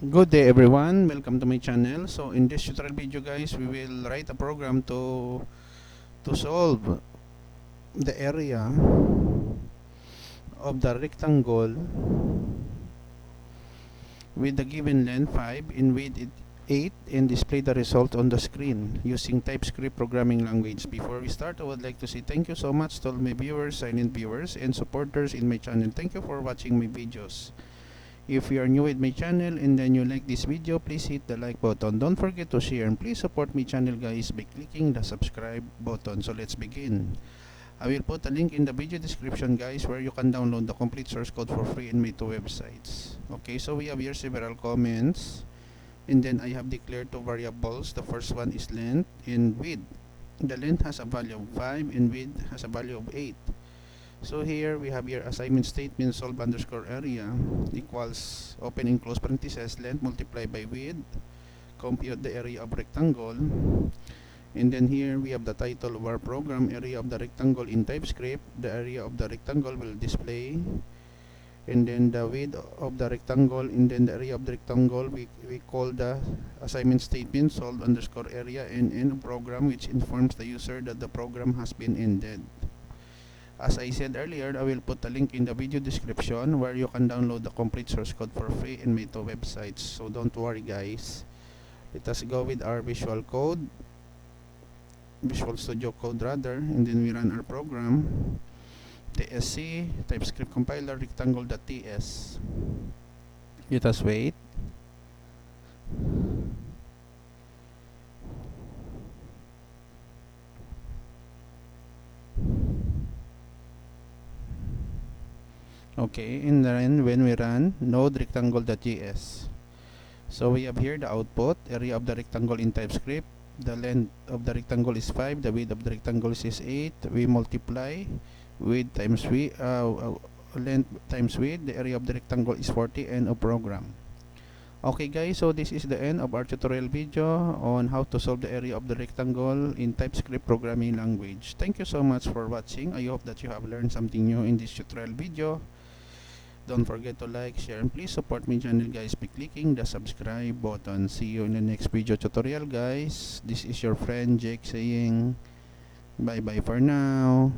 Good day everyone, welcome to my channel. So in this tutorial video guys, we will write a program to solve the area of the rectangle with the given length 5 and width 8 and display the result on the screen using TypeScript programming language. Before we start, I would like to say thank you so much to all my viewers, silent viewers, and supporters in my channel. Thank you for watching my videos. If you are new with my channel and then you like this video, please hit the like button. Don't forget to share and please support my channel guys by clicking the subscribe button. So let's begin. I will put a link in the video description guys where you can download the complete source code for free in my two websites. Okay, so we have here several comments and then I have declared two variables. The first one is length and width. The length has a value of 5 and width has a value of 8. So here we have your assignment statement solve underscore area equals open and close parentheses length multiplied by width, compute the area of rectangle, and then here we have the title of our program, area of the rectangle in TypeScript. The area of the rectangle will display, and then the width of the rectangle, and then the area of the rectangle we call the assignment statement solve underscore area and end program, which informs the user that the program has been ended. As I said earlier, I will put a link in the video description where you can download the complete source code for free in my two websites. So don't worry guys. Let us go with our Visual Studio Code rather, and then we run our program. TSC, TypeScript compiler, rectangle.ts. Let us wait. Okay, and then when we run node rectangle.js, so we have here the output, area of the rectangle in TypeScript. The length of the rectangle is 5, the width of the rectangle is 8. We multiply width times width, length times width. The area of the rectangle is 40, end of program. Okay guys, so this is the end of our tutorial video on how to solve the area of the rectangle in TypeScript programming language. Thank you so much for watching. I hope that you have learned something new in this tutorial video. Don't forget to like, share, and please support my channel guys by clicking the subscribe button. See you in the next video tutorial guys. This is your friend Jake saying bye bye for now.